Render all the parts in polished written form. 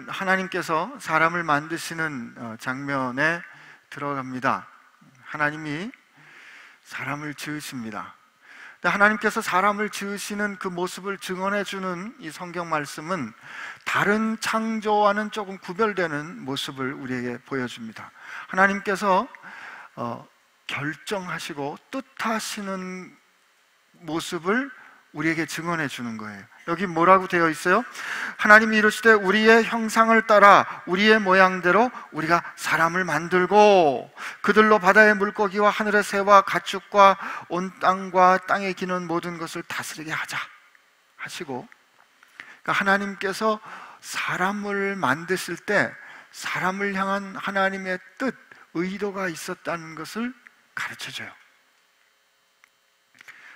하나님께서 사람을 만드시는 장면에 들어갑니다. 하나님이 사람을 지으십니다. 하나님께서 사람을 지으시는 그 모습을 증언해 주는 이 성경 말씀은 다른 창조와는 조금 구별되는 모습을 우리에게 보여줍니다. 하나님께서 결정하시고 뜻하시는 모습을 우리에게 증언해 주는 거예요. 여기 뭐라고 되어 있어요? 하나님이 이르시되 우리의 형상을 따라 우리의 모양대로 우리가 사람을 만들고 그들로 바다의 물고기와 하늘의 새와 가축과 온 땅과 땅에 기는 모든 것을 다스리게 하자 하시고, 그러니까 하나님께서 사람을 만드실 때 사람을 향한 하나님의 뜻, 의도가 있었다는 것을 가르쳐줘요.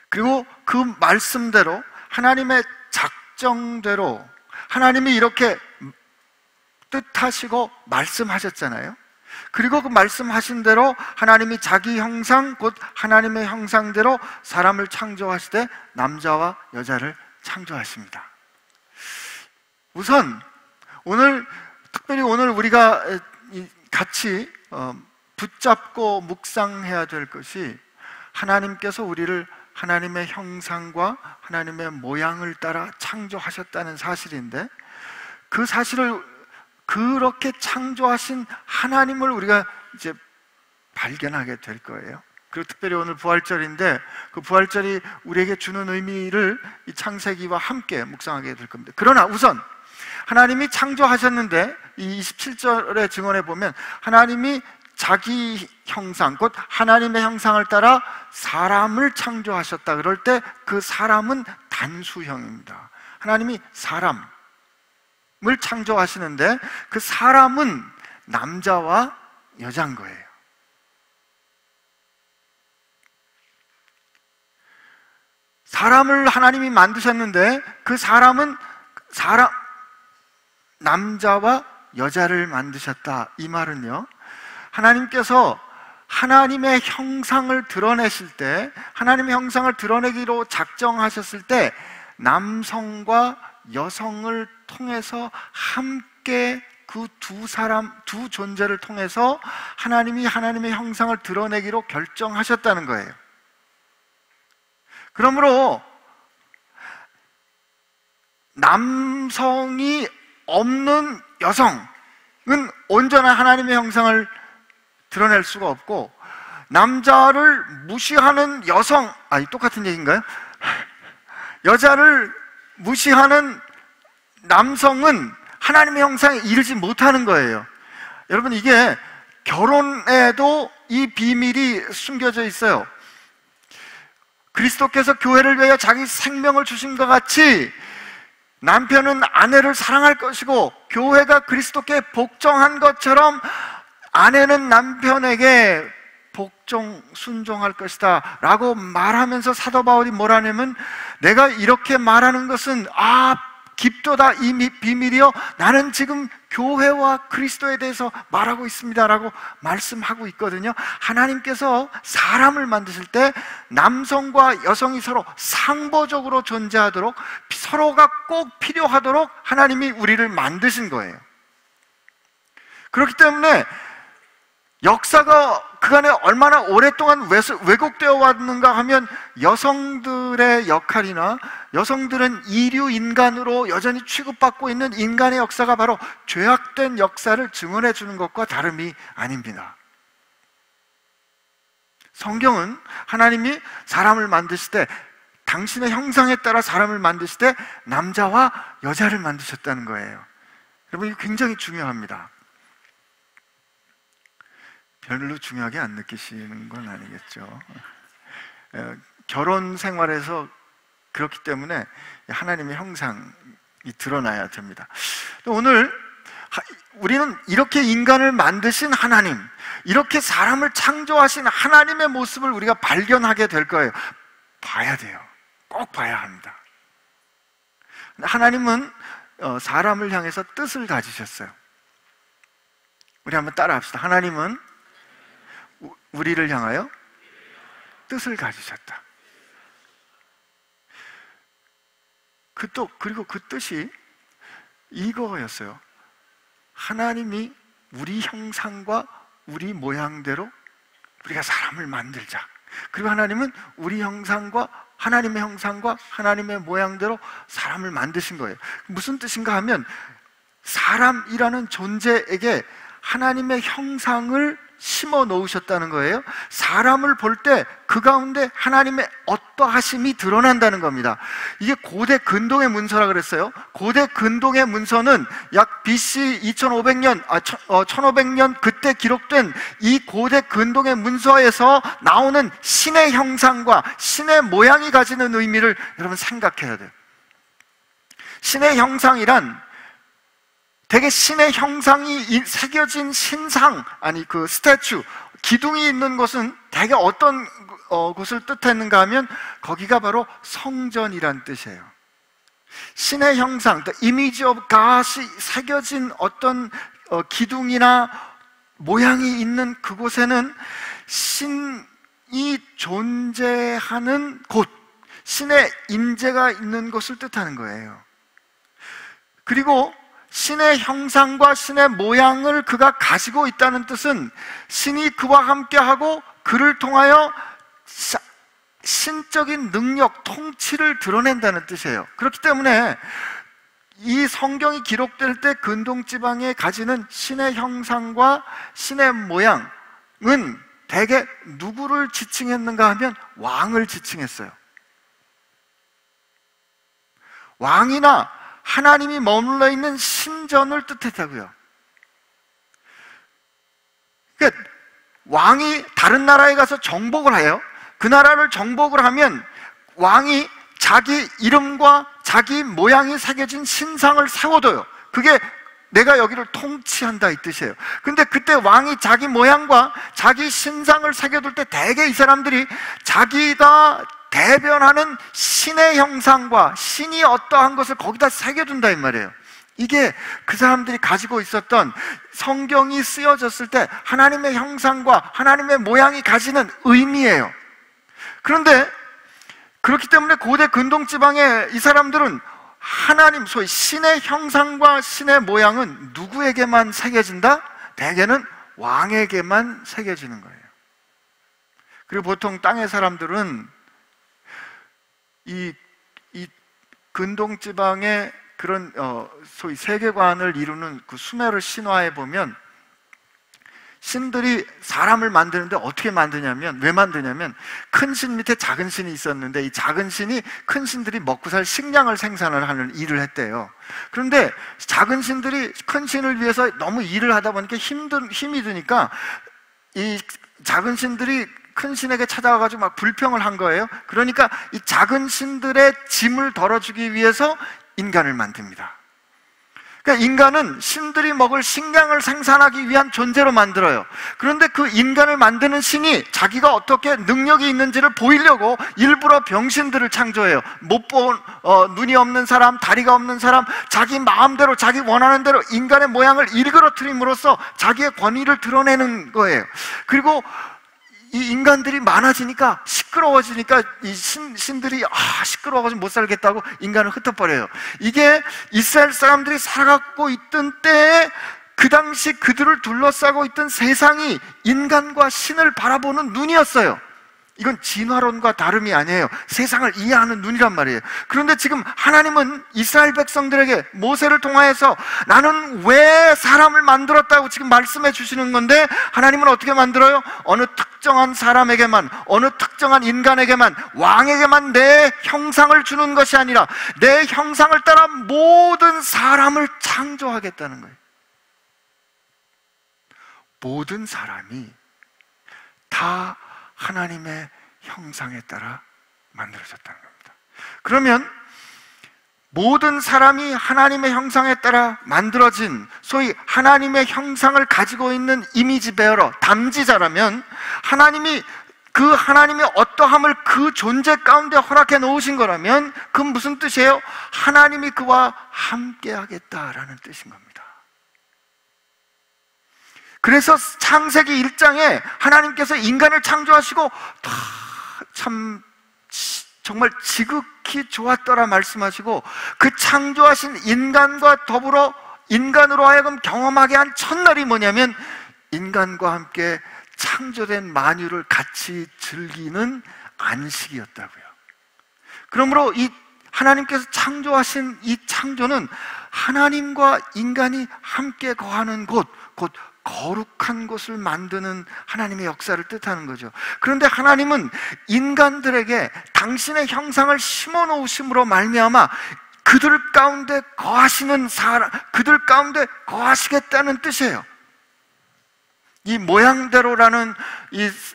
그리고 그 말씀대로 하나님의 작정대로 하나님이 이렇게 뜻하시고 말씀하셨잖아요. 그리고 그 말씀하신 대로 하나님이 자기 형상, 곧 하나님의 형상대로 사람을 창조하시되 남자와 여자를 창조하십니다. 우선 특별히 오늘 우리가 같이 붙잡고 묵상해야 될 것이, 하나님께서 우리를 하나님의 형상과 하나님의 모양을 따라 창조하셨다는 사실인데, 그 사실을, 그렇게 창조하신 하나님을 우리가 이제 발견하게 될 거예요. 그리고 특별히 오늘 부활절인데 그 부활절이 우리에게 주는 의미를 이 창세기와 함께 묵상하게 될 겁니다. 그러나 우선 하나님이 창조하셨는데 이 27절의 증언에 보면 하나님이 자기 형상, 곧 하나님의 형상을 따라 사람을 창조하셨다. 그럴 때 그 사람은 단수형입니다. 하나님이 사람을 창조하시는데 그 사람은 남자와 여자인 거예요. 사람을 하나님이 만드셨는데 그 사람은 남자와 여자를 만드셨다. 이 말은요, 하나님께서 하나님의 형상을 드러내실 때, 하나님의 형상을 드러내기로 작정하셨을 때 남성과 여성을 통해서 함께 그 두 존재를 통해서 하나님이 하나님의 형상을 드러내기로 결정하셨다는 거예요. 그러므로 남성이 없는 여성은 온전한 하나님의 형상을 드러낼 수가 없고, 남자를 무시하는 여성, 똑같은 얘기인가요? 여자를 무시하는 남성은 하나님의 형상에 이르지 못하는 거예요. 여러분, 이게 결혼에도 이 비밀이 숨겨져 있어요. 그리스도께서 교회를 위하여 자기 생명을 주신 것 같이 남편은 아내를 사랑할 것이고 교회가 그리스도께 복종한 것처럼 아내는 남편에게 순종할 것이다 라고 말하면서 사도 바울이 뭐라냐면, 내가 이렇게 말하는 것은 깊도다 이 비밀이요, 나는 지금 교회와 그리스도에 대해서 말하고 있습니다 라고 말씀하고 있거든요. 하나님께서 사람을 만드실 때 남성과 여성이 서로 상보적으로 존재하도록, 서로가 꼭 필요하도록 하나님이 우리를 만드신 거예요. 그렇기 때문에 역사가 그간에 얼마나 오랫동안 왜곡되어 왔는가 하면, 여성들의 역할이나 여성들은 이류 인간으로 여전히 취급받고 있는 인간의 역사가 바로 죄악된 역사를 증언해 주는 것과 다름이 아닙니다. 성경은 하나님이 사람을 만드실 때, 당신의 형상에 따라 사람을 만드실 때 남자와 여자를 만드셨다는 거예요. 여러분, 이거 굉장히 중요합니다. 별로 중요하게 안 느끼시는 건 아니겠죠. 결혼 생활에서 그렇기 때문에 하나님의 형상이 드러나야 됩니다. 오늘 우리는 이렇게 인간을 만드신 하나님, 이렇게 사람을 창조하신 하나님의 모습을 우리가 발견하게 될 거예요. 봐야 돼요. 꼭 봐야 합니다. 하나님은 사람을 향해서 뜻을 가지셨어요. 우리 한번 따라 합시다. 하나님은 우리를 향하여 뜻을 가지셨다. 그리고 그 뜻이 이거였어요. 하나님이 우리 형상과 우리 모양대로 우리가 사람을 만들자. 그리고 하나님은 우리 형상과 하나님의 형상과 하나님의 모양대로 사람을 만드신 거예요. 무슨 뜻인가 하면 사람이라는 존재에게 하나님의 형상을 심어 놓으셨다는 거예요. 사람을 볼 때 그 가운데 하나님의 어떠하심이 드러난다는 겁니다. 이게 고대 근동의 문서라 그랬어요. 고대 근동의 문서는 약 BC 1500년 그때 기록된 이 고대 근동의 문서에서 나오는 신의 형상과 신의 모양이 가지는 의미를 여러분 생각해야 돼요. 신의 형상이란 되게 신의 형상이 새겨진 신상, 아니 그 스태츄, 기둥이 있는 곳은 대개 어떤 곳을 뜻했는가 하면 거기가 바로 성전이란 뜻이에요. 신의 형상, the image of God이 새겨진 어떤 기둥이나 모양이 있는 그곳에는 신이 존재하는 곳, 신의 임재가 있는 곳을 뜻하는 거예요. 그리고 신의 형상과 신의 모양을 그가 가지고 있다는 뜻은 신이 그와 함께하고 그를 통하여 신적인 능력, 통치를 드러낸다는 뜻이에요. 그렇기 때문에 이 성경이 기록될 때 근동지방에 가지는 신의 형상과 신의 모양은 대개 누구를 지칭했는가 하면 왕을 지칭했어요. 왕이나 하나님이 머물러 있는 신전을 뜻했다고요. 그러니까 왕이 다른 나라에 가서 정복을 해요. 그 나라를 정복을 하면 왕이 자기 이름과 자기 모양이 새겨진 신상을 세워둬요. 그게 내가 여기를 통치한다 이 뜻이에요. 근데 그때 왕이 자기 모양과 자기 신상을 새겨둘 때 대개 이 사람들이 자기가 대변하는 신의 형상과 신이 어떠한 것을 거기다 새겨둔다 이 말이에요. 이게 그 사람들이 가지고 있었던, 성경이 쓰여졌을 때 하나님의 형상과 하나님의 모양이 가지는 의미예요. 그런데 그렇기 때문에 고대 근동지방의 이 사람들은 하나님, 소위 신의 형상과 신의 모양은 누구에게만 새겨진다? 대개는 왕에게만 새겨지는 거예요. 그리고 보통 땅의 사람들은 이 근동지방의 그런 소위 세계관을 이루는 그 수메르 신화에 보면 신들이 사람을 만드는데 어떻게 만드냐면, 왜 만드냐면 큰 신 밑에 작은 신이 있었는데 이 작은 신이 큰 신들이 먹고 살 식량을 생산을 하는 일을 했대요. 그런데 작은 신들이 큰 신을 위해서 너무 일을 하다 보니까 힘이 드니까 이 작은 신들이 큰 신에게 찾아와가지고 막 불평을 한 거예요. 그러니까 이 작은 신들의 짐을 덜어주기 위해서 인간을 만듭니다. 그러니까 인간은 신들이 먹을 식량을 생산하기 위한 존재로 만들어요. 그런데 그 인간을 만드는 신이 자기가 어떻게 능력이 있는지를 보이려고 일부러 병신들을 창조해요. 못 본, 눈이 없는 사람, 다리가 없는 사람, 자기 마음대로 자기 원하는 대로 인간의 모양을 일그러뜨림으로써 자기의 권위를 드러내는 거예요. 그리고 이 인간들이 많아지니까, 시끄러워지니까 이 신들이 시끄러워가지고 못 살겠다고 인간을 흩어버려요. 이게 이스라엘 사람들이 살아가고 있던 때에 그 당시 그들을 둘러싸고 있던 세상이 인간과 신을 바라보는 눈이었어요. 이건 진화론과 다름이 아니에요. 세상을 이해하는 눈이란 말이에요. 그런데 지금 하나님은 이스라엘 백성들에게 모세를 통하여서 나는 왜 사람을 만들었다고 지금 말씀해 주시는 건데, 하나님은 어떻게 만들어요? 어느 특정한 사람에게만, 어느 특정한 인간에게만, 왕에게만 내 형상을 주는 것이 아니라 내 형상을 따라 모든 사람을 창조하겠다는 거예요. 모든 사람이 다 하나님의 형상에 따라 만들어졌다는 겁니다. 그러면 모든 사람이 하나님의 형상에 따라 만들어진, 소위 하나님의 형상을 가지고 있는 이미지 베어러, 담지자라면, 하나님이 그 하나님의 어떠함을 그 존재 가운데 허락해 놓으신 거라면 그건 무슨 뜻이에요? 하나님이 그와 함께 하겠다라는 뜻인 겁니다. 그래서 창세기 1장에 하나님께서 인간을 창조하시고 참 정말 지극히 좋았더라 말씀하시고, 그 창조하신 인간과 더불어 인간으로 하여금 경험하게 한 첫날이 뭐냐면 인간과 함께 창조된 만유를 같이 즐기는 안식이었다고요. 그러므로 이 하나님께서 창조하신 이 창조는 하나님과 인간이 함께 거하는 곳, 곧 거룩한 곳을 만드는 하나님의 역사를 뜻하는 거죠. 그런데 하나님은 인간들에게 당신의 형상을 심어 놓으심으로 말미암아 그들 가운데 거하시는 사람, 그들 가운데 거하시겠다는 뜻이에요. 이 모양대로라는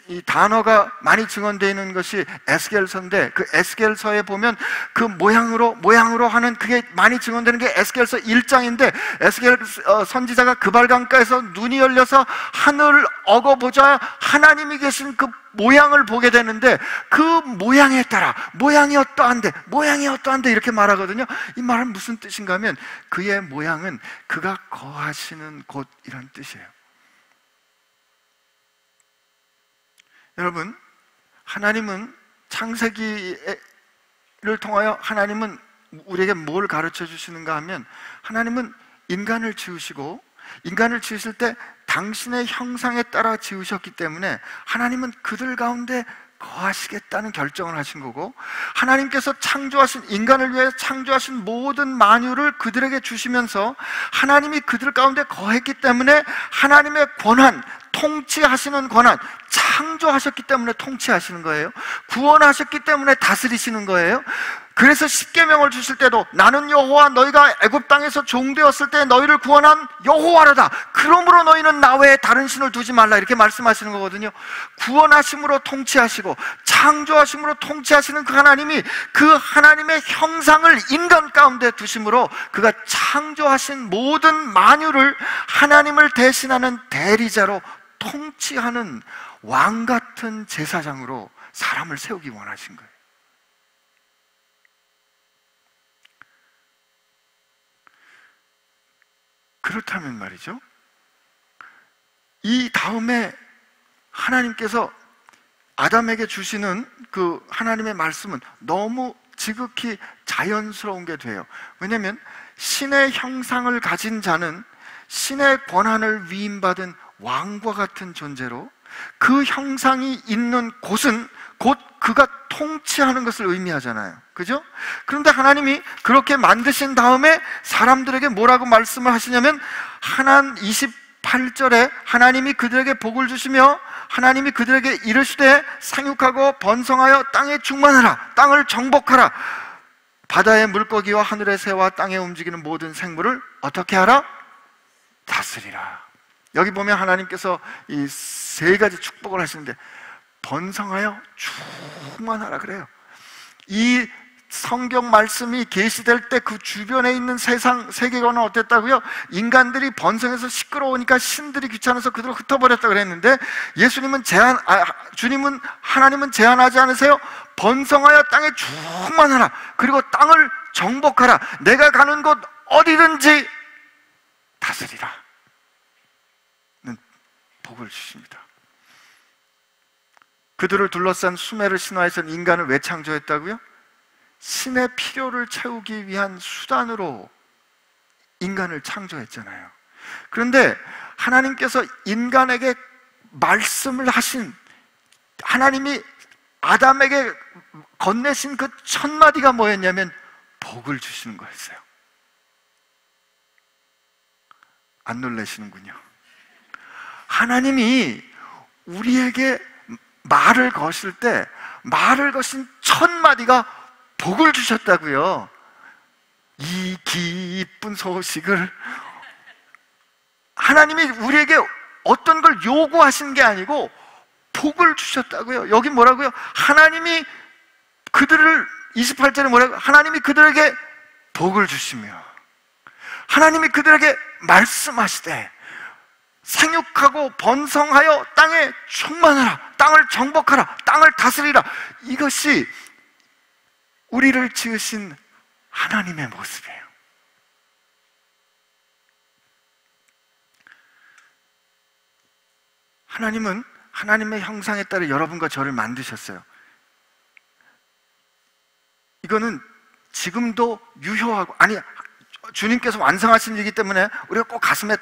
이 단어가 많이 증언되어 있는 것이 에스겔서인데, 그 에스겔서에 보면 그 모양으로 하는 그게 많이 증언되는 게 에스겔서 1장인데, 에스겔 선지자가 그발강가에서 눈이 열려서 하늘을 어거보자 하나님이 계신 그 모양을 보게 되는데, 그 모양에 따라 모양이 어떠한데 이렇게 말하거든요. 이 말은 무슨 뜻인가 하면 그의 모양은 그가 거하시는 곳이란 뜻이에요. 여러분, 하나님은 창세기를 통하여 하나님은 우리에게 뭘 가르쳐 주시는가 하면, 하나님은 인간을 지으시고 인간을 지으실 때 당신의 형상에 따라 지으셨기 때문에 하나님은 그들 가운데 거하시겠다는 결정을 하신 거고, 하나님께서 창조하신 인간을 위해 창조하신 모든 만유를 그들에게 주시면서 하나님이 그들 가운데 거했기 때문에 하나님의 권한, 통치하시는 권한, 창조하셨기 때문에 통치하시는 거예요. 구원하셨기 때문에 다스리시는 거예요. 그래서 십계명을 주실 때도 나는 여호와 너희가 애굽 땅에서 종되었을 때 너희를 구원한 여호와라다. 그러므로 너희는 나 외에 다른 신을 두지 말라, 이렇게 말씀하시는 거거든요. 구원하심으로 통치하시고 창조하심으로 통치하시는 그 하나님이 그 하나님의 형상을 인간 가운데 두심으로 그가 창조하신 모든 만유를 하나님을 대신하는 대리자로 통치하는 왕 같은 제사장으로 사람을 세우기 원하신 거예요. 그렇다면 말이죠, 이 다음에 하나님께서 아담에게 주시는 그 하나님의 말씀은 너무 지극히 자연스러운 게 돼요. 왜냐하면 신의 형상을 가진 자는 신의 권한을 위임받은 왕과 같은 존재로, 그 형상이 있는 곳은 곧 그가 통치하는 것을 의미하잖아요. 그죠? 그런데 하나님이 그렇게 만드신 다음에 사람들에게 뭐라고 말씀을 하시냐면, 28절에 하나님이 그들에게 복을 주시며 하나님이 그들에게 이르시되 생육하고 번성하여 땅에 충만하라, 땅을 정복하라, 바다의 물고기와 하늘의 새와 땅에 움직이는 모든 생물을 어떻게 하라? 다스리라. 여기 보면 하나님께서 이 세 가지 축복을 하시는데, 번성하여 충만하라 그래요. 이 성경 말씀이 계시될 때 그 주변에 있는 세계관은 어땠다고요? 인간들이 번성해서 시끄러우니까 신들이 귀찮아서 그대로 흩어버렸다 그랬는데, 주님은, 하나님은 제한하지 않으세요? 번성하여 땅에 충만하라, 그리고 땅을 정복하라, 내가 가는 곳 어디든지 다스리라 는 복을 주십니다. 그들을 둘러싼 수메르 신화에서는 인간을 왜 창조했다고요? 신의 필요를 채우기 위한 수단으로 인간을 창조했잖아요. 그런데 하나님께서 인간에게 말씀을 하신, 하나님이 아담에게 건네신 그 첫 마디가 뭐였냐면 복을 주시는 거였어요. 안 놀라시는군요. 하나님이 우리에게 말을 거실 때 말을 거신 첫 마디가 복을 주셨다고요. 이 기쁜 소식을, 하나님이 우리에게 어떤 걸 요구하신 게 아니고 복을 주셨다고요. 여기 뭐라고요? 하나님이 그들을, 28절에 뭐라고요? 하나님이 그들에게 복을 주시며 하나님이 그들에게 말씀하시되 생육하고 번성하여 땅에 충만하라, 땅을 정복하라, 땅을 다스리라. 이것이 우리를 지으신 하나님의 모습이에요. 하나님은 하나님의 형상에 따라 여러분과 저를 만드셨어요. 이거는 지금도 유효하고, 아니 주님께서 완성하신 일이기 때문에 우리가 꼭 가슴에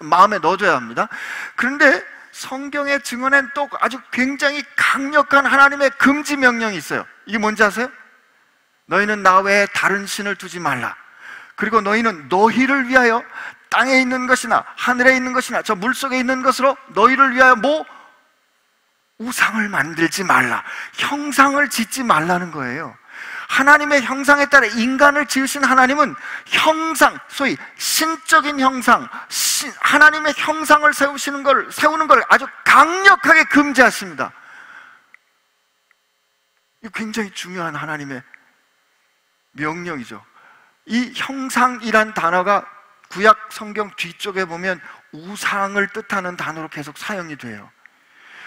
마음에 넣어줘야 합니다. 그런데 성경의 증언엔 또 아주 굉장히 강력한 하나님의 금지 명령이 있어요. 이게 뭔지 아세요? 너희는 나 외에 다른 신을 두지 말라. 그리고 너희는 너희를 위하여 땅에 있는 것이나 하늘에 있는 것이나 저 물속에 있는 것으로 너희를 위하여 우상을 만들지 말라. 형상을 짓지 말라는 거예요. 하나님의 형상에 따라 인간을 지으신 하나님은 형상, 소위 신적인 형상, 하나님의 형상을 세우는 걸 아주 강력하게 금지하십니다. 이 굉장히 중요한 하나님의 명령이죠. 이 형상이란 단어가 구약 성경 뒤쪽에 보면 우상을 뜻하는 단어로 계속 사용이 돼요.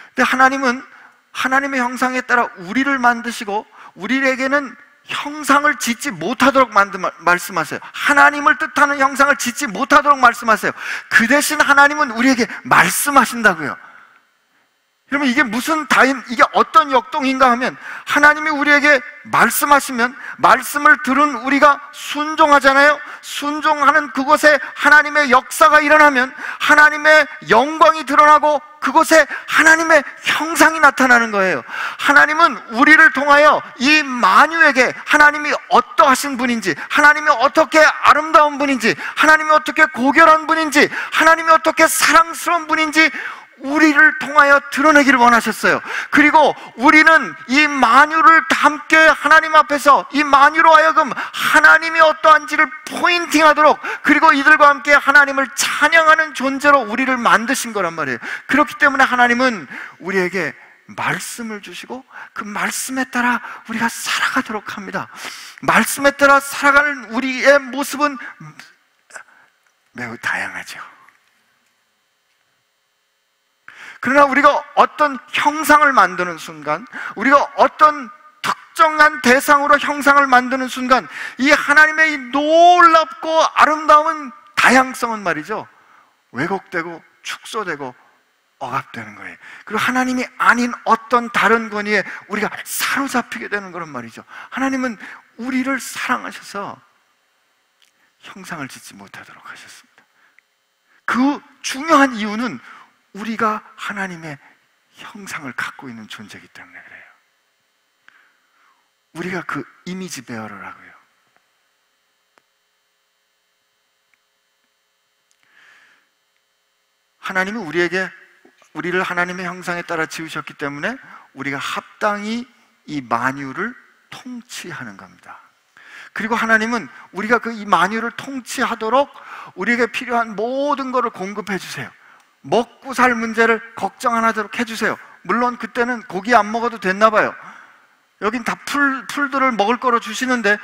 근데 하나님은 하나님의 형상에 따라 우리를 만드시고 우리에게는 형상을 짓지 못하도록 말씀하세요. 하나님을 뜻하는 형상을 짓지 못하도록 말씀하세요. 그 대신 하나님은 우리에게 말씀하신다고요. 그러면 이게 어떤 역동인가 하면, 하나님이 우리에게 말씀하시면 말씀을 들은 우리가 순종하잖아요. 순종하는 그곳에 하나님의 역사가 일어나면 하나님의 영광이 드러나고 그곳에 하나님의 형상이 나타나는 거예요. 하나님은 우리를 통하여 이 만유에게 하나님이 어떠하신 분인지, 하나님이 어떻게 아름다운 분인지, 하나님이 어떻게 고결한 분인지, 하나님이 어떻게 사랑스러운 분인지 우리를 통하여 드러내기를 원하셨어요. 그리고 우리는 이 만유를 함께 하나님 앞에서 이 만유로 하여금 하나님이 어떠한지를 포인팅하도록, 그리고 이들과 함께 하나님을 찬양하는 존재로 우리를 만드신 거란 말이에요. 그렇기 때문에 하나님은 우리에게 말씀을 주시고 그 말씀에 따라 우리가 살아가도록 합니다. 말씀에 따라 살아가는 우리의 모습은 매우 다양하죠. 그러나 우리가 어떤 형상을 만드는 순간, 우리가 어떤 특정한 대상으로 형상을 만드는 순간, 이 하나님의 이 놀랍고 아름다운 다양성은 말이죠, 왜곡되고 축소되고 억압되는 거예요. 그리고 하나님이 아닌 어떤 다른 권위에 우리가 사로잡히게 되는 거란 말이죠. 하나님은 우리를 사랑하셔서 형상을 짓지 못하도록 하셨습니다. 그 중요한 이유는 우리가 하나님의 형상을 갖고 있는 존재이기 때문에 그래요. 우리가 그 이미지 베어러라고요. 하나님이 우리를 하나님의 형상에 따라 지으셨기 때문에 우리가 합당히 이 만유를 통치하는 겁니다. 그리고 하나님은 우리가 이 만유를 통치하도록 우리에게 필요한 모든 것을 공급해 주세요. 먹고 살 문제를 걱정 안 하도록 해주세요. 물론 그때는 고기 안 먹어도 됐나 봐요. 여긴 다 풀들을 먹을 거로 주시는데,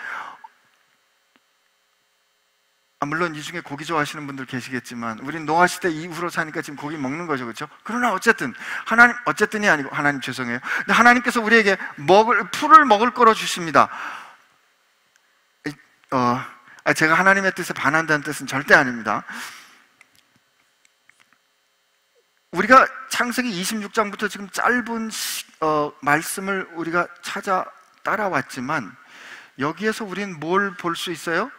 물론 이 중에 고기 좋아하시는 분들 계시겠지만 우린 노아시대 이후로 사니까 지금 고기 먹는 거죠, 그렇죠? 그러나 어쨌든이 아니고 하나님 죄송해요. 근데 하나님께서 우리에게 풀을 먹을 거로 주십니다. 제가 하나님의 뜻에 반한다는 뜻은 절대 아닙니다. 우리가 창세기 26장부터 지금 짧은 말씀을 우리가 찾아 따라왔지만, 여기에서 우리는 뭘 볼 수 있어요?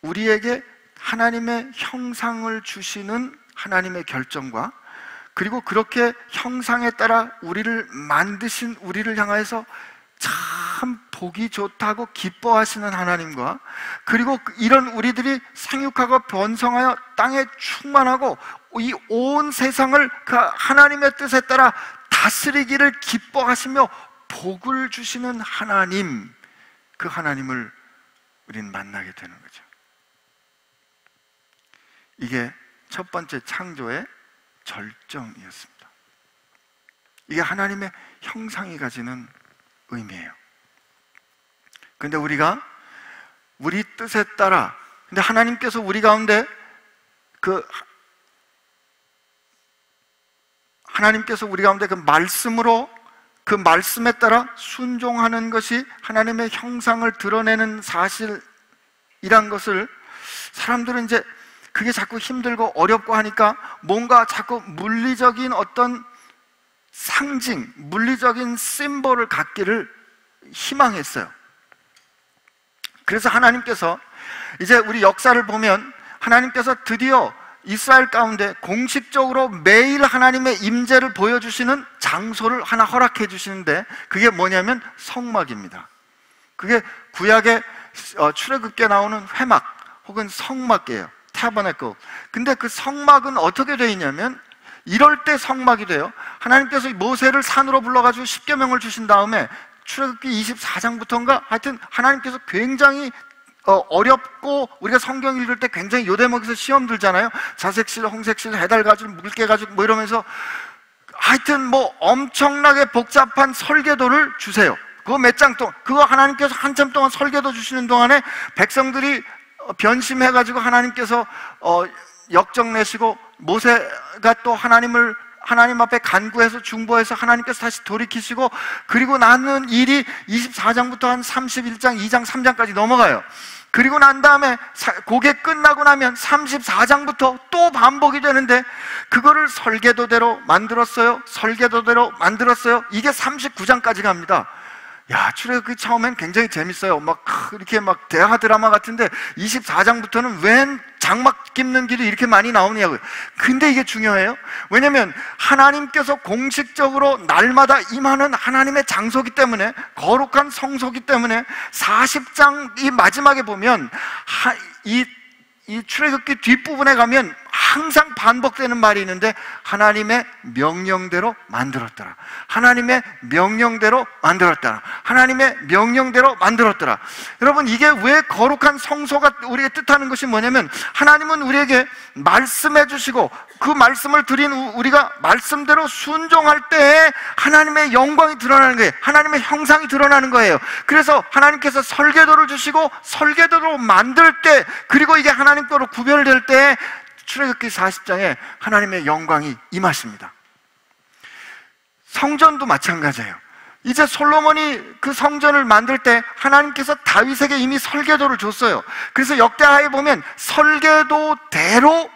우리에게 하나님의 형상을 주시는 하나님의 결정과, 그리고 그렇게 형상에 따라 우리를 만드신 우리를 향해서 참 보기 좋다고 기뻐하시는 하나님과, 그리고 이런 우리들이 생육하고 번성하여 땅에 충만하고 이 온 세상을 그 하나님의 뜻에 따라 다스리기를 기뻐하시며 복을 주시는 하나님, 그 하나님을 우리는 만나게 되는 거죠. 이게 첫 번째 창조의 절정이었습니다. 이게 하나님의 형상이 가지는 의미예요. 근데 우리가 우리 뜻에 따라, 근데 하나님께서 우리 가운데 하나님께서 우리 가운데 그 말씀으로, 그 말씀에 따라 순종하는 것이 하나님의 형상을 드러내는 사실이란 것을, 사람들은 이제 그게 자꾸 힘들고 어렵고 하니까 뭔가 자꾸 물리적인 어떤 상징, 물리적인 심볼을 갖기를 희망했어요. 그래서 하나님께서 이제 우리 역사를 보면 하나님께서 드디어 이스라엘 가운데 공식적으로 매일 하나님의 임재를 보여주시는 장소를 하나 허락해 주시는데, 그게 뭐냐면 성막입니다. 그게 구약의 출애굽기에 나오는 회막 혹은 성막이에요. 타버네클. 근데 그 성막은 어떻게 되어 있냐면, 이럴 때 성막이 돼요. 하나님께서 모세를 산으로 불러가지고 십계명을 주신 다음에 출애굽기 24장부터인가 하여튼 하나님께서 굉장히 어렵고, 우리가 성경 읽을 때 굉장히 요 대목에서 시험 들잖아요. 자색실, 홍색실, 해달가죽, 물개가죽 뭐 이러면서 하여튼 뭐 엄청나게 복잡한 설계도를 주세요. 그거 몇 장 동안, 그거 하나님께서 한참 동안 설계도 주시는 동안에 백성들이 변심해가지고 하나님께서 역정내시고, 모세가 또 하나님 앞에 간구해서 중보해서 하나님께서 다시 돌이키시고, 그리고 나는 일이 24장부터 한 31장, 2장, 3장까지 넘어가요. 그리고 난 다음에 그게 끝나고 나면 34장부터 또 반복이 되는데, 그거를 설계도대로 만들었어요. 설계도대로 만들었어요. 이게 39장까지 갑니다. 야, 출애굽기 처음엔 굉장히 재밌어요. 막 이렇게 막 대하 드라마 같은데 24장부터는 웬 장막 깁는 길이 이렇게 많이 나오냐고요. 근데 이게 중요해요. 왜냐면 하나님께서 공식적으로 날마다 임하는 하나님의 장소기 때문에, 거룩한 성소기 때문에 40장 이 마지막에 보면 이 출애굽기 뒷부분에 가면 항상 반복되는 말이 있는데, 하나님의 명령대로 만들었더라. 하나님의 명령대로 만들었더라. 하나님의 명령대로 만들었더라. 여러분, 이게 왜 거룩한 성소가 우리가 뜻하는 것이 뭐냐면, 하나님은 우리에게 말씀해 주시고 그 말씀을 드린 우리가 말씀대로 순종할 때 하나님의 영광이 드러나는 거예요. 하나님의 형상이 드러나는 거예요. 그래서 하나님께서 설계도를 주시고 설계도로 만들 때, 그리고 이게 하나님 거로 구별될 때 출애굽기 40장에 하나님의 영광이 임하십니다. 성전도 마찬가지예요. 이제 솔로몬이 그 성전을 만들 때 하나님께서 다윗에게 이미 설계도를 줬어요. 그래서 역대하에 보면 설계도대로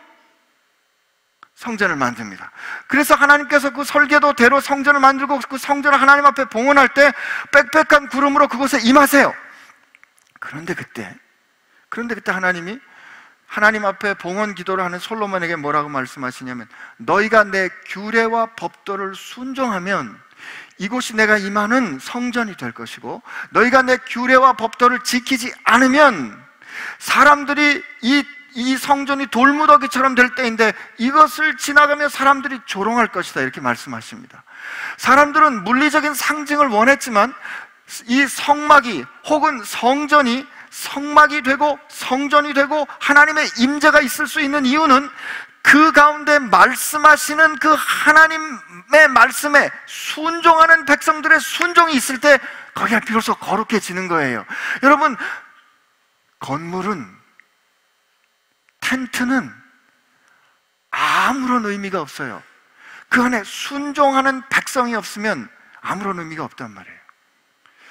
성전을 만듭니다. 그래서 하나님께서 그 설계도대로 성전을 만들고 그 성전을 하나님 앞에 봉헌할 때 빽빽한 구름으로 그곳에 임하세요. 그런데 그때 하나님이 하나님 앞에 봉헌 기도를 하는 솔로몬에게 뭐라고 말씀하시냐면, 너희가 내 규례와 법도를 순종하면 이곳이 내가 임하는 성전이 될 것이고, 너희가 내 규례와 법도를 지키지 않으면 사람들이 이 성전이 돌무더기처럼 될 때인데 이것을 지나가며 사람들이 조롱할 것이다, 이렇게 말씀하십니다. 사람들은 물리적인 상징을 원했지만 이 성막이 혹은 성막이 되고 성전이 되고 하나님의 임재가 있을 수 있는 이유는 그 가운데 말씀하시는 그 하나님의 말씀에 순종하는 백성들의 순종이 있을 때 거기가 비로소 거룩해지는 거예요. 여러분, 건물은, 텐트는 아무런 의미가 없어요. 그 안에 순종하는 백성이 없으면 아무런 의미가 없단 말이에요.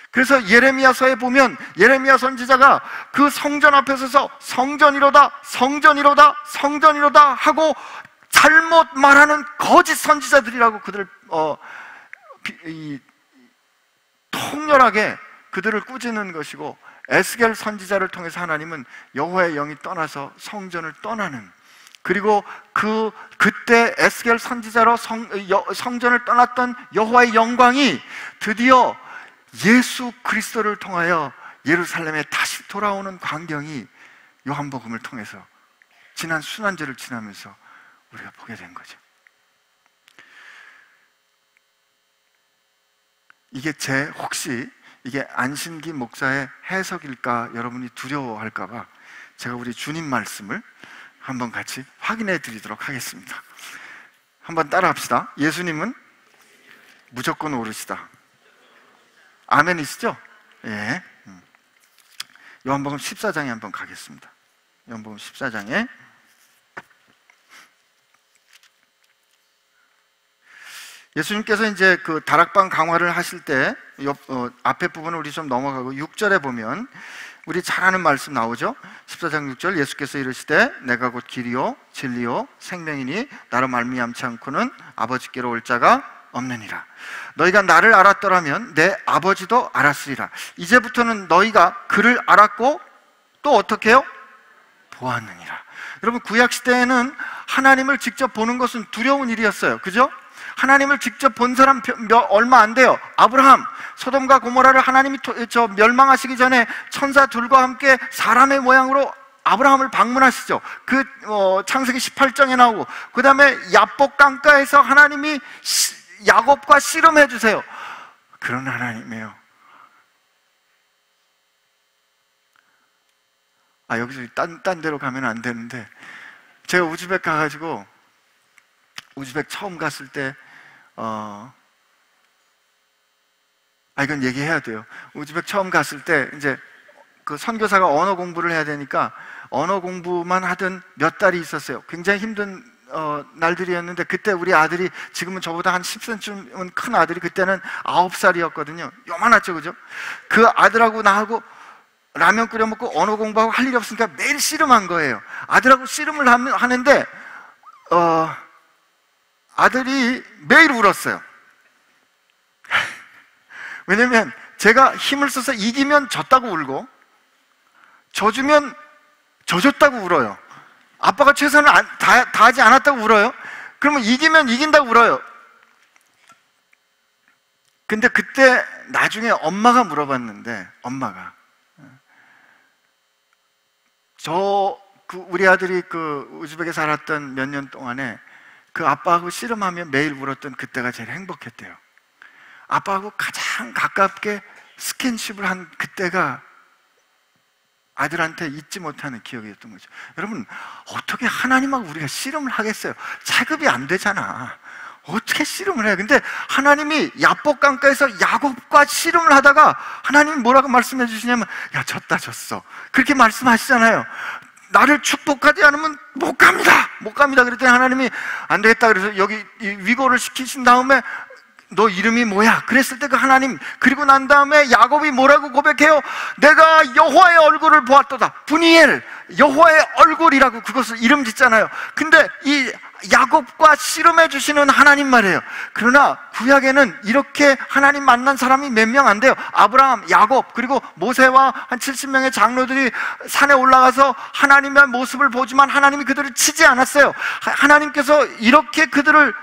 그래서 예레미야서에 보면 예레미야 선지자가 그 성전 앞에 서서 성전이로다, 성전이로다, 성전이로다 하고 잘못 말하는 거짓 선지자들이라고 그들을 통렬하게 그들을 꾸짖는 것이고, 에스겔 선지자를 통해서 하나님은 여호와의 영이 떠나서 성전을 떠나는, 그리고 그때 에스겔 선지자로 성전을 떠났던 여호와의 영광이 드디어 예수 그리스도를 통하여 예루살렘에 다시 돌아오는 광경이 요한복음을 통해서 지난 순환절을 지나면서 우리가 보게 된 거죠. 이게 혹시 이게 안신기 목사의 해석일까 여러분이 두려워할까봐 제가 우리 주님 말씀을 한번 같이 확인해 드리도록 하겠습니다. 한번 따라 합시다. 예수님은 무조건 오르시다. 아멘이시죠? 예. 요한복음 14장에 한번 가겠습니다. 요한복음 14장에 예수님께서 이제 그 다락방 강화를 하실 때 앞에 부분을 우리 좀 넘어가고 6절에 보면 우리 잘 아는 말씀 나오죠? 14장 6절, 예수께서 이르시되 내가 곧 길이요 진리요 생명이니 나로 말미암지 않고는 아버지께로 올 자가 없느니라. 너희가 나를 알았더라면 내 아버지도 알았으리라. 이제부터는 너희가 그를 알았고 또 어떻게 해요? 보았느니라. 여러분, 구약시대에는 하나님을 직접 보는 것은 두려운 일이었어요. 그죠? 하나님을 직접 본 사람 얼마 안 돼요. 아브라함, 소돔과 고모라를 하나님이 멸망하시기 전에 천사 둘과 함께 사람의 모양으로 아브라함을 방문하시죠. 그 창세기 18장에 나오고, 그 다음에 야복 강가에서 하나님이 야곱과 씨름해 주세요. 그런 하나님이에요. 여기서 딴 데로 가면 안 되는데, 제가 우즈벡 가가지고 우즈벡 처음 갔을 때 이건 얘기해야 돼요. 우즈벡 처음 갔을 때 이제 그 선교사가 언어 공부를 해야 되니까 언어 공부만 하던 몇 달이 있었어요. 굉장히 힘든 날들이었는데, 그때 우리 아들이, 지금은 저보다 한 10cm는 큰 아들이 그때는 9살이었거든요. 요만했죠, 그죠? 그 아들하고 나하고 라면 끓여 먹고 언어 공부하고 할 일이 없으니까 매일 씨름한 거예요. 아들하고 씨름을 하는데 아들이 매일 울었어요. 왜냐면 제가 힘을 써서 이기면 졌다고 울고, 져주면 져줬다고 울어요. 아빠가 최선을 다하지 않았다고 울어요. 그러면 이기면 이긴다고 울어요. 근데 그때 나중에 엄마가 물어봤는데, 엄마가 우리 아들이 그 우즈벡에 살았던 몇 년 동안에 그 아빠하고 씨름하며 매일 울었던 그때가 제일 행복했대요. 아빠하고 가장 가깝게 스킨십을 한 그때가 아들한테 잊지 못하는 기억이었던 거죠. 여러분, 어떻게 하나님하고 우리가 씨름을 하겠어요? 체급이 안 되잖아. 어떻게 씨름을 해요? 근데 하나님이 야복 강가에서 야곱과 씨름을 하다가 하나님이 뭐라고 말씀해 주시냐면, 야, 졌어. 그렇게 말씀하시잖아요. 나를 축복하지 않으면 못 갑니다. 그랬더니 하나님이 안 되겠다 그래서 여기 위고를 시키신 다음에, 너 이름이 뭐야? 그랬을 때 그 하나님, 그리고 난 다음에 야곱이 뭐라고 고백해요? 내가 여호와의 얼굴을 보았도다. 분이엘, 여호와의 얼굴이라고 그것을 이름 짓잖아요. 근데 이 야곱과 씨름해 주시는 하나님 말이에요. 그러나 구약에는 이렇게 하나님 만난 사람이 몇 명 안 돼요. 아브라함, 야곱, 그리고 모세와 한 70명의 장로들이 산에 올라가서 하나님의 모습을 보지만 하나님이 그들을 치지 않았어요. 하나님께서 이렇게 그들을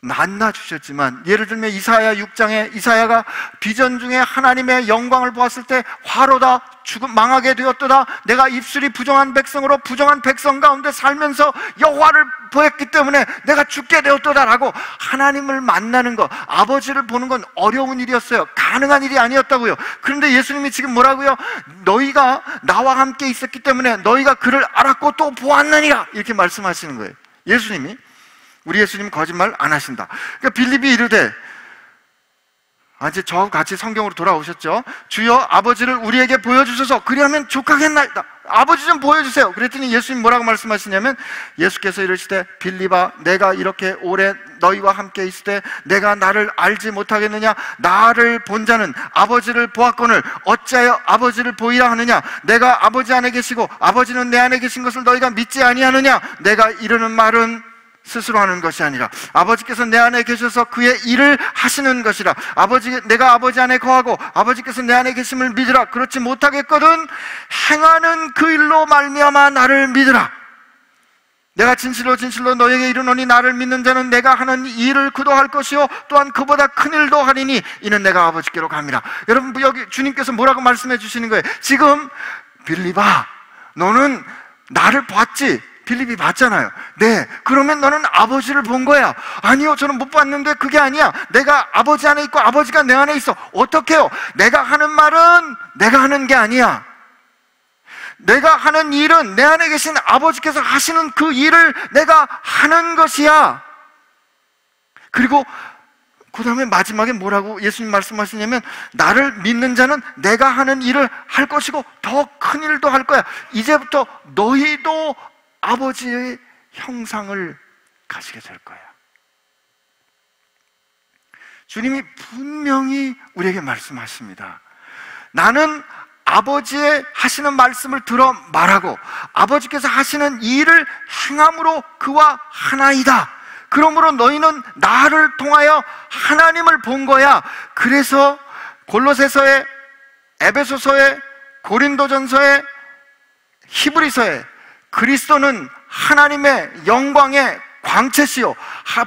만나 주셨지만, 예를 들면 이사야 6장에 이사야가 비전 중에 하나님의 영광을 보았을 때, 화로다, 망하게 되었도다, 내가 입술이 부정한 백성으로 부정한 백성 가운데 살면서 여호와를 보였기 때문에 내가 죽게 되었도다 라고 하나님을 만나는 것, 아버지를 보는 건 어려운 일이었어요. 가능한 일이 아니었다고요. 그런데 예수님이 지금 뭐라고요? 너희가 나와 함께 있었기 때문에 너희가 그를 알았고 또 보았느니라, 이렇게 말씀하시는 거예요. 예수님이. 우리 예수님은 거짓말 안 하신다. 그러니까 빌립이 이르되, 이제 저하고 같이 성경으로 돌아오셨죠? 주여 아버지를 우리에게 보여주셔서 그리하면 족하겠나이다. 아버지 좀 보여주세요. 그랬더니 예수님 뭐라고 말씀하시냐면, 예수께서 이르시되, 빌립아, 내가 이렇게 오래 너희와 함께 있을 때 내가 나를 알지 못하겠느냐? 나를 본 자는 아버지를 보았거늘 어찌하여 아버지를 보이라 하느냐? 내가 아버지 안에 계시고 아버지는 내 안에 계신 것을 너희가 믿지 아니하느냐? 내가 이르는 말은 스스로 하는 것이 아니라 아버지께서 내 안에 계셔서 그의 일을 하시는 것이라. 내가 아버지 안에 거하고 아버지께서 내 안에 계심을 믿으라. 그렇지 못하겠거든 행하는 그 일로 말미암아 나를 믿으라. 내가 진실로 너에게 이르노니 나를 믿는 자는 내가 하는 일을 그도 할 것이요 또한 그보다 큰 일도 하리니 이는 내가 아버지께로 감이라. 여러분, 여기 주님께서 뭐라고 말씀해 주시는 거예요? 지금 빌립아, 너는 나를 봤지? 빌립이 봤잖아요. 네, 그러면 너는 아버지를 본 거야. 아니요, 저는 못 봤는데. 그게 아니야. 내가 아버지 안에 있고 아버지가 내 안에 있어. 어떻게 해요? 내가 하는 말은 내가 하는 게 아니야. 내가 하는 일은 내 안에 계신 아버지께서 하시는 그 일을 내가 하는 것이야. 그리고 그 다음에 마지막에 뭐라고 예수님 말씀하시냐면, 나를 믿는 자는 내가 하는 일을 할 것이고 더 큰 일도 할 거야. 이제부터 너희도 아버지의 형상을 가지게 될 거야. 주님이 분명히 우리에게 말씀하십니다. 나는 아버지의 하시는 말씀을 들어 말하고 아버지께서 하시는 일을 행함으로 그와 하나이다. 그러므로 너희는 나를 통하여 하나님을 본 거야. 그래서 골로새서에, 에베소서에, 고린도전서에, 히브리서에 그리스도는 하나님의 영광의 광채시요,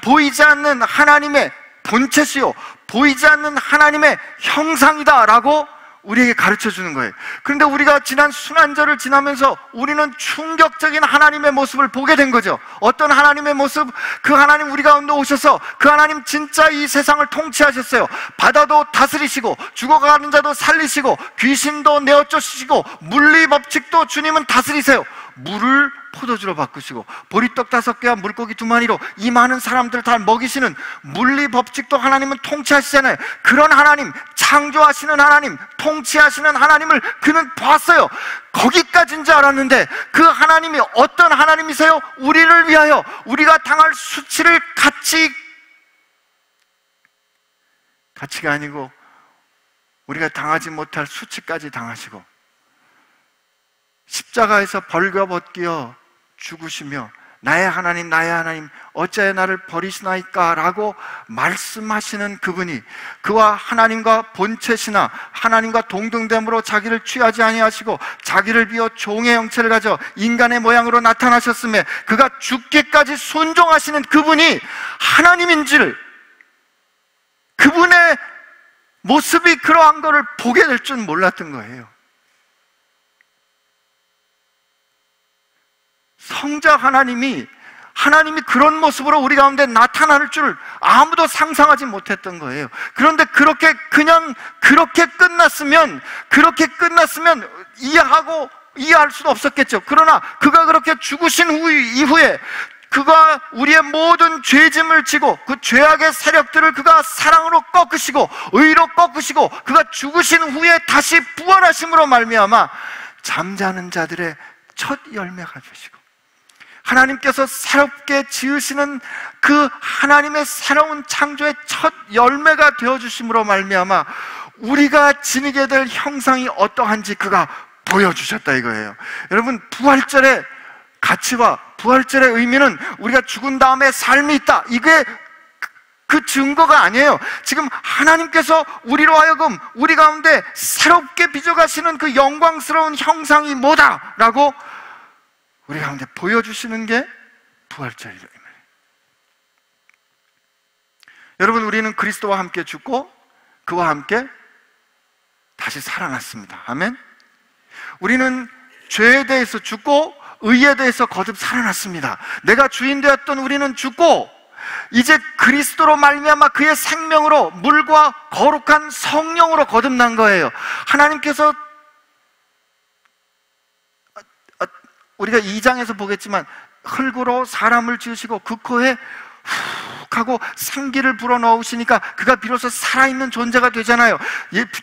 보이지 않는 하나님의 본체시요, 보이지 않는 하나님의 형상이다 라고 우리에게 가르쳐 주는 거예요. 그런데 우리가 지난 순환절을 지나면서 우리는 충격적인 하나님의 모습을 보게 된 거죠. 어떤 하나님의 모습? 그 하나님 우리 가운데 오셔서 그 하나님 진짜 이 세상을 통치하셨어요. 바다도 다스리시고 죽어가는 자도 살리시고 귀신도 내어 쫓으시고 물리 법칙도 주님은 다스리세요. 물을 포도주로 바꾸시고 보리떡 5개와 물고기 2마리로 이 많은 사람들을 다 먹이시는 물리 법칙도 하나님은 통치하시잖아요. 그런 하나님, 창조하시는 하나님, 통치하시는 하나님을 그는 봤어요. 거기까지인 줄 알았는데 그 하나님이 어떤 하나님이세요? 우리를 위하여 우리가 당할 수치를 같이가 아니고 우리가 당하지 못할 수치까지 당하시고 십자가에서 벌거벗겨 죽으시며 나의 하나님 어찌하여 나를 버리시나이까 라고 말씀하시는 그분이, 그와 하나님과 본체시나 하나님과 동등됨으로 자기를 취하지 아니하시고 자기를 비워 종의 형체를 가져 인간의 모양으로 나타나셨음에 그가 죽기까지 순종하시는 그분이 하나님인지를, 그분의 모습이 그러한 것을 보게 될 줄 몰랐던 거예요. 성자 하나님이 그런 모습으로 우리 가운데 나타날 줄 아무도 상상하지 못했던 거예요. 그런데 그렇게 끝났으면 이해할 수도 없었겠죠. 그러나 그가 그렇게 죽으신 이후에 그가 우리의 모든 죄짐을 지고 그 죄악의 세력들을 그가 사랑으로 꺾으시고 의로 꺾으시고 그가 죽으신 후에 다시 부활하심으로 말미암아 잠자는 자들의 첫 열매가 되시고 하나님께서 새롭게 지으시는 그 하나님의 새로운 창조의 첫 열매가 되어주심으로 말미암아 우리가 지니게 될 형상이 어떠한지 그가 보여주셨다 이거예요. 여러분, 부활절의 가치와 부활절의 의미는 우리가 죽은 다음에 삶이 있다, 이게 그 증거가 아니에요. 지금 하나님께서 우리로 하여금 우리 가운데 새롭게 빚어가시는 그 영광스러운 형상이 뭐다라고 우리 가운데 보여주시는 게 부활절이에요. 여러분, 우리는 그리스도와 함께 죽고 그와 함께 다시 살아났습니다. 아멘. 우리는 죄에 대해서 죽고 의에 대해서 거듭 살아났습니다. 내가 주인 되었던 우리는 죽고 이제 그리스도로 말미암아 그의 생명으로 물과 거룩한 성령으로 거듭난 거예요. 하나님께서 우리가 2장에서 보겠지만 흙으로 사람을 지으시고 그 코에 훅 하고 생기를 불어넣으시니까 그가 비로소 살아있는 존재가 되잖아요.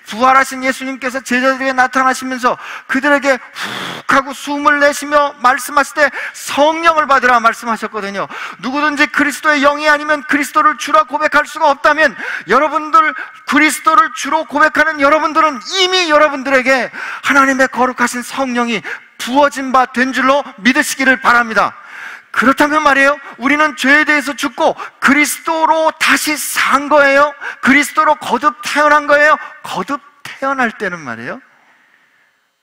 부활하신 예수님께서 제자들에게 나타나시면서 그들에게 훅 하고 숨을 내쉬며 말씀하실 때 성령을 받으라 말씀하셨거든요. 누구든지 그리스도의 영이 아니면 그리스도를 주라 고백할 수가 없다면, 여러분들 그리스도를 주로 고백하는 여러분들은 이미 여러분들에게 하나님의 거룩하신 성령이 부어진 바 된 줄로 믿으시기를 바랍니다. 그렇다면 말이에요, 우리는 죄에 대해서 죽고 그리스도로 다시 산 거예요. 그리스도로 거듭 태어난 거예요. 거듭 태어날 때는 말이에요,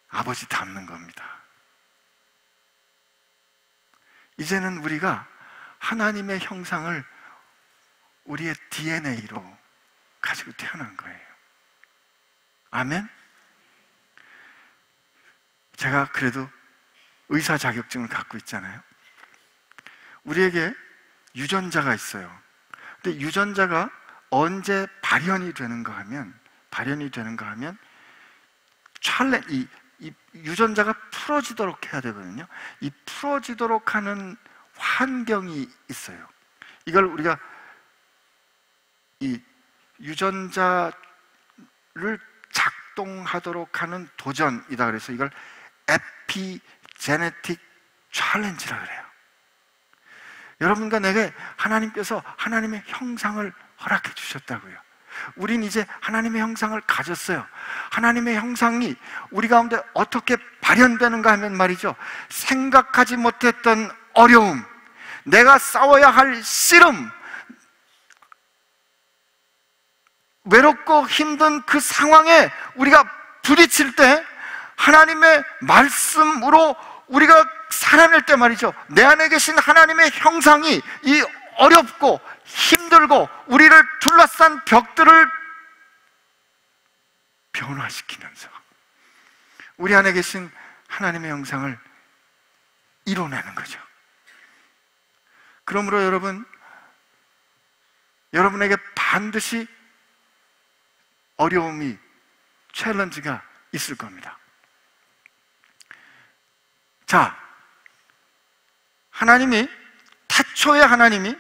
아버지 닮는 겁니다. 이제는 우리가 하나님의 형상을 우리의 DNA로 가지고 태어난 거예요. 아멘. 제가 그래도 의사 자격증을 갖고 있잖아요. 우리에게 유전자가 있어요. 근데 유전자가 언제 발현이 되는가 하면 이 유전자가 풀어지도록 해야 되거든요. 이 풀어지도록 하는 환경이 있어요. 이걸 우리가 이 유전자를 작동하도록 하는 도전이다 그래서 이걸 에피제네틱 챌린지라 그래요. 여러분과 내게 하나님께서 하나님의 형상을 허락해 주셨다고요. 우린 이제 하나님의 형상을 가졌어요. 하나님의 형상이 우리 가운데 어떻게 발현되는가 하면 말이죠, 생각하지 못했던 어려움, 내가 싸워야 할 씨름, 외롭고 힘든 그 상황에 우리가 부딪힐 때 하나님의 말씀으로 우리가 살아낼 때 말이죠, 내 안에 계신 하나님의 형상이 이 어렵고 힘들고 우리를 둘러싼 벽들을 변화시키면서 우리 안에 계신 하나님의 형상을 이뤄내는 거죠. 그러므로 여러분에게 반드시 어려움이, 챌린지가 있을 겁니다. 자, 태초에 하나님의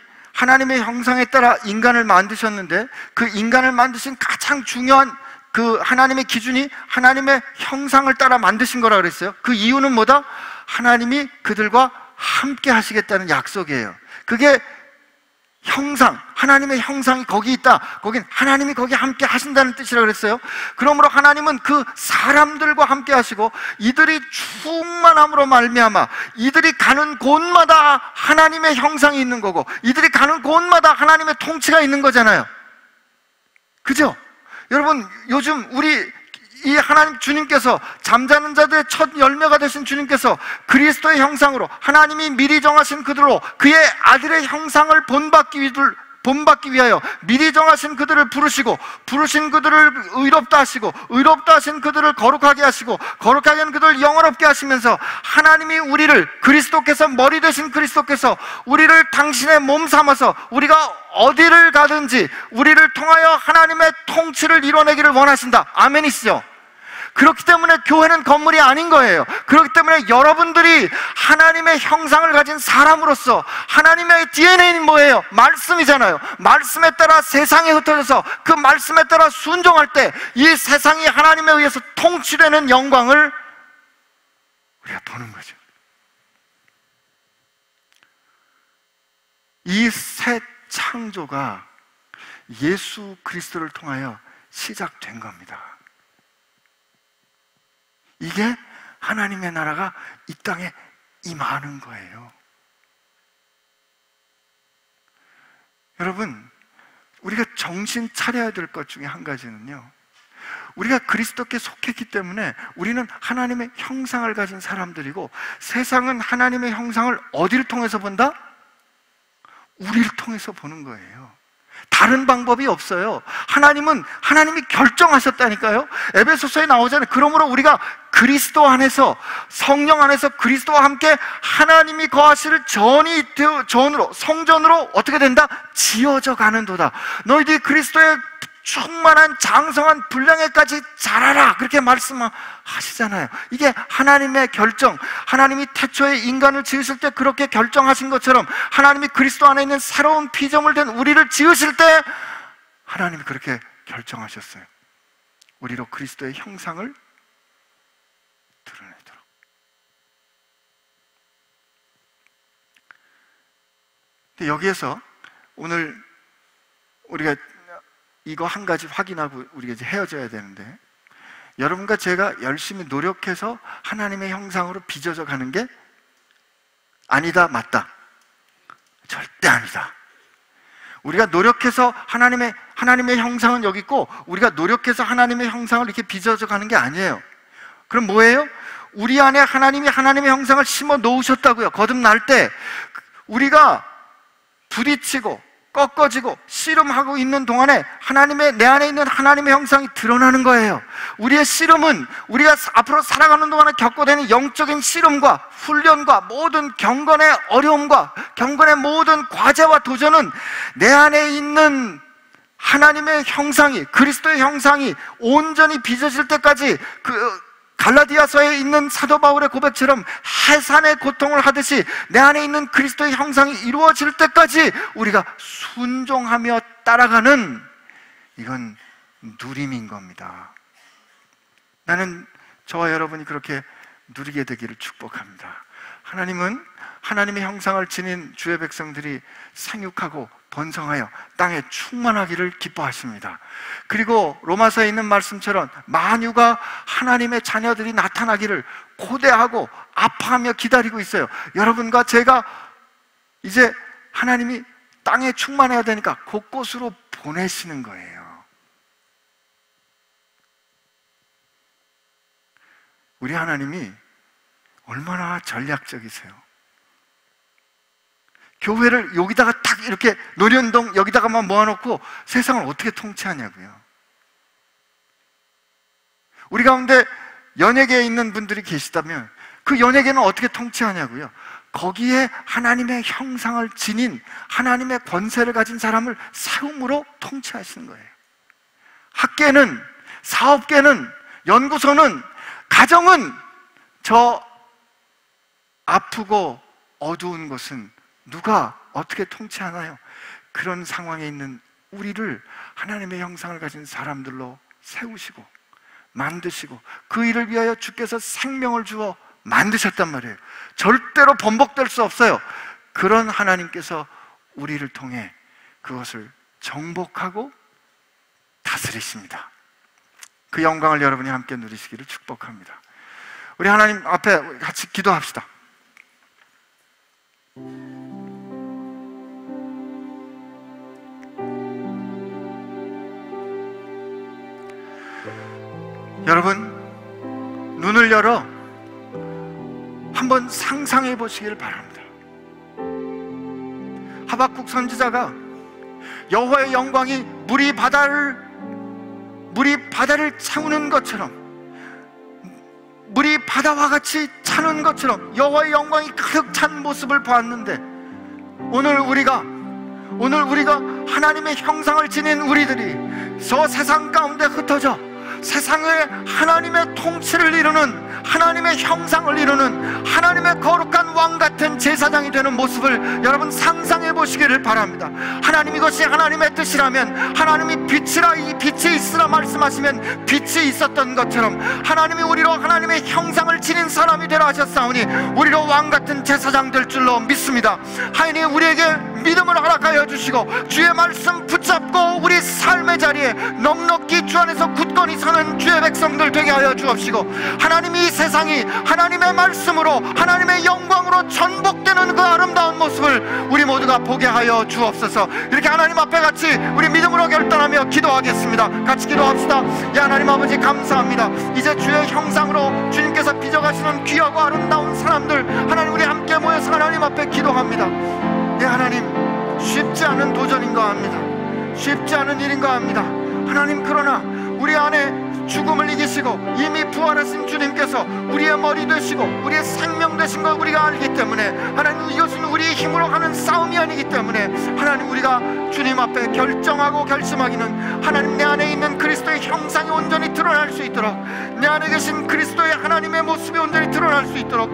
형상에 따라 인간을 만드셨는데, 그 인간을 만드신 가장 중요한 그 하나님의 기준이 하나님의 형상을 따라 만드신 거라 그랬어요. 그 이유는 뭐다? 하나님이 그들과 함께 하시겠다는 약속이에요. 그게 형상, 하나님의 형상이 거기 있다. 거긴 하나님이 거기 함께 하신다는 뜻이라 그랬어요. 그러므로 하나님은 그 사람들과 함께 하시고, 이들이 충만함으로 말미암아 이들이 가는 곳마다 하나님의 형상이 있는 거고, 이들이 가는 곳마다 하나님의 통치가 있는 거잖아요. 그죠? 여러분, 요즘 이 하나님 주님께서, 잠자는 자들의 첫 열매가 되신 주님께서 그리스도의 형상으로 하나님이 미리 정하신 그들로 그의 아들의 형상을 본받기 위하여 미리 정하신 그들을 부르신 그들을 의롭다 하시고, 의롭다 하신 그들을 거룩하게 하시고, 거룩하게 한 그들을 영원롭게 하시면서, 하나님이 우리를, 그리스도께서, 머리 되신 그리스도께서 우리를 당신의 몸 삼아서 우리가 어디를 가든지 우리를 통하여 하나님의 통치를 이뤄내기를 원하신다. 아멘이시죠? 그렇기 때문에 교회는 건물이 아닌 거예요. 그렇기 때문에 여러분들이 하나님의 형상을 가진 사람으로서, 하나님의 DNA는 뭐예요? 말씀이잖아요. 말씀에 따라 세상에 흩어져서 그 말씀에 따라 순종할 때 이 세상이 하나님에 의해서 통치되는 영광을 우리가 보는 거죠. 이 새 창조가 예수 그리스도를 통하여 시작된 겁니다. 이게 하나님의 나라가 이 땅에 임하는 거예요. 여러분, 우리가 정신 차려야 될 것 중에 한 가지는요, 우리가 그리스도께 속했기 때문에 우리는 하나님의 형상을 가진 사람들이고, 세상은 하나님의 형상을 어디를 통해서 본다? 우리를 통해서 보는 거예요. 다른 방법이 없어요. 하나님이 결정하셨다니까요. 에베소서에 나오잖아요. 그러므로 우리가 그리스도 안에서, 성령 안에서 그리스도와 함께 하나님이 거하실 전으로, 성전으로 어떻게 된다? 지어져 가는도다. 너희들이 그리스도의 충만한 장성한 분량에까지 자라라, 그렇게 말씀하시잖아요. 이게 하나님의 결정, 하나님이 태초에 인간을 지으실 때 그렇게 결정하신 것처럼, 하나님이 그리스도 안에 있는 새로운 피조물 된 우리를 지으실 때 하나님이 그렇게 결정하셨어요. 우리로 그리스도의 형상을 드러내도록. 근데 여기에서 오늘 우리가 이거 한 가지 확인하고 우리가 이제 헤어져야 되는데, 여러분과 제가 열심히 노력해서 하나님의 형상으로 빚어져 가는 게 아니다, 맞다? 절대 아니다. 우리가 노력해서 하나님의 형상은 여기 있고, 우리가 노력해서 하나님의 형상을 이렇게 빚어져 가는 게 아니에요. 그럼 뭐예요? 우리 안에 하나님이 하나님의 형상을 심어 놓으셨다고요. 거듭날 때 우리가 부딪히고 꺾어지고 씨름하고 있는 동안에 내 안에 있는 하나님의 형상이 드러나는 거예요. 우리의 씨름은 우리가 앞으로 살아가는 동안에 겪고 되는 영적인 씨름과 훈련과 모든 경건의 어려움과 경건의 모든 과제와 도전은 내 안에 있는 하나님의 형상이, 그리스도의 형상이 온전히 빚어질 때까지, 갈라디아서에 있는 사도 바울의 고백처럼 해산의 고통을 하듯이 내 안에 있는 그리스도의 형상이 이루어질 때까지 우리가 순종하며 따라가는, 이건 누림인 겁니다. 나는 저와 여러분이 그렇게 누리게 되기를 축복합니다. 하나님은 하나님의 형상을 지닌 주의 백성들이 생육하고 번성하여 땅에 충만하기를 기뻐하십니다. 그리고 로마서에 있는 말씀처럼 만유가 하나님의 자녀들이 나타나기를 고대하고 아파하며 기다리고 있어요. 여러분과 제가 이제 하나님이 땅에 충만해야 되니까 곳곳으로 보내시는 거예요. 우리 하나님이 얼마나 전략적이세요. 교회를 여기다가 딱 이렇게 노련동 여기다가만 모아놓고 세상을 어떻게 통치하냐고요. 우리 가운데 연예계에 있는 분들이 계시다면 그 연예계는 어떻게 통치하냐고요. 거기에 하나님의 형상을 지닌 하나님의 권세를 가진 사람을 세움으로 통치하시는 거예요. 학계는, 사업계는, 연구소는, 가정은, 저 아프고 어두운 곳은 누가 어떻게 통치하나요? 그런 상황에 있는 우리를 하나님의 형상을 가진 사람들로 세우시고 만드시고 그 일을 위하여 주께서 생명을 주어 만드셨단 말이에요. 절대로 번복될 수 없어요. 그런 하나님께서 우리를 통해 그것을 정복하고 다스리십니다. 그 영광을 여러분이 함께 누리시기를 축복합니다. 우리 하나님 앞에 같이 기도합시다. 여러분, 눈을 열어 한번 상상해 보시길 바랍니다. 하박국 선지자가 여호와의 영광이 물이 바다를 채우는 것처럼, 물이 바다와 같이 차는 것처럼 여호와의 영광이 가득 찬 모습을 보았는데, 오늘 우리가 하나님의 형상을 지닌 우리들이 저 세상 가운데 흩어져 세상에 하나님의 통치를 이루는, 하나님의 형상을 이루는 하나님의 거룩한 왕 같은 제사장이 되는 모습을 여러분 상상해 보시기를 바랍니다. 하나님, 이것이 하나님의 뜻이라면, 하나님이 빛이라, 이 빛이 있으라 말씀하시면 빛이 있었던 것처럼 하나님이 우리로 하나님의 형상을 지닌 사람이 되라 하셨사오니 우리로 왕 같은 제사장 될 줄로 믿습니다. 하나님, 우리에게 믿음을 허락하여 주시고 주의 말씀 붙잡고 우리 삶의 자리에 넉넉히 주 안에서 굳건히 사는 주의 백성들 되게 하여 주옵시고, 하나님이 이 세상이 하나님의 말씀으로 하나님의 영광으로 전복되는 그 아름다운 모습을 우리 모두가 보게 하여 주옵소서. 이렇게 하나님 앞에 같이 우리 믿음으로 결단하며 기도하겠습니다. 같이 기도합시다. 예, 하나님 아버지 감사합니다. 이제 주의 형상으로 주님께서 빚어가시는 귀하고 아름다운 사람들, 하나님 우리 함께 모여서 하나님 앞에 기도합니다. 예, 하나님, 쉽지 않은 도전인가 합니다. 쉽지 않은 일인가 합니다. 하나님, 그러나 우리 안에 죽음을 이기시고 이미 부활하신 주님께서 우리의 머리 되시고 우리의 생명 되신 걸 우리가 알기 때문에, 하나님, 이것은 우리의 힘으로 하는 싸움이 아니기 때문에, 하나님, 우리가 주님 앞에 결정하고 결심하기는 하나님, 내 안에 있는 그리스도의 형상이 온전히 드러날 수 있도록, 내 안에 계신 그리스도의 하나님의 모습이 온전히 드러날 수 있도록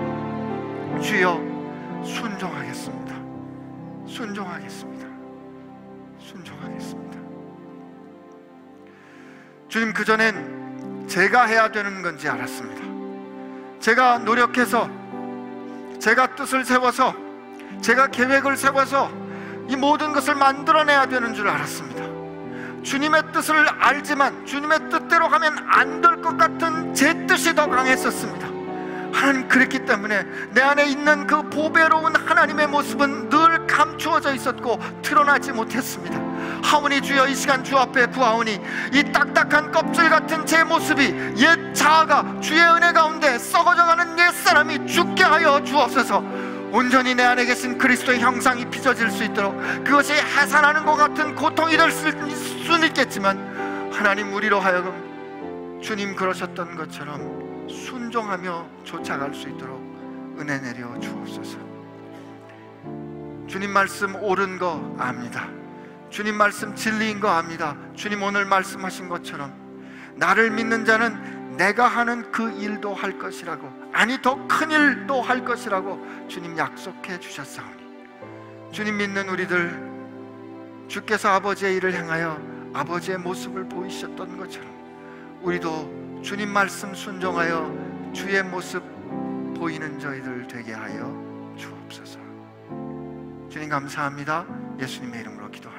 주여 순종하겠습니다. 순종하겠습니다. 순종하겠습니다. 주님, 그전엔 제가 해야 되는 건지 알았습니다. 제가 노력해서, 제가 뜻을 세워서, 제가 계획을 세워서 이 모든 것을 만들어내야 되는 줄 알았습니다. 주님의 뜻을 알지만 주님의 뜻대로 하면 안 될 것 같은 제 뜻이 더 강했었습니다. 하나님, 그랬기 때문에 내 안에 있는 그 보배로운 하나님의 모습은 늘 감추어져 있었고 드러나지 못했습니다. 하오니 주여, 이 시간 주 앞에 구하오니 이 딱딱한 껍질 같은 제 모습이, 옛 자아가 주의 은혜 가운데 썩어져가는 옛사람이 죽게 하여 주옵소서. 온전히 내 안에 계신 그리스도의 형상이 빚어질 수 있도록, 그것이 해산하는 것 같은 고통이 될 수는 있겠지만, 하나님, 우리로 하여금 주님 그러셨던 것처럼 순종하며 쫓아갈 수 있도록 은혜 내려 주옵소서. 주님 말씀 옳은 거 압니다. 주님 말씀 진리인 거 압니다. 주님 오늘 말씀하신 것처럼 나를 믿는 자는 내가 하는 그 일도 할 것이라고, 아니 더 큰 일도 할 것이라고 주님 약속해 주셨사오니, 주님 믿는 우리들, 주께서 아버지의 일을 행하여 아버지의 모습을 보이셨던 것처럼 우리도 주님 말씀 순종하여 주의 모습 보이는 저희들 되게 하여 주옵소서. 주님 감사합니다. 예수님의 이름으로 기도합니다.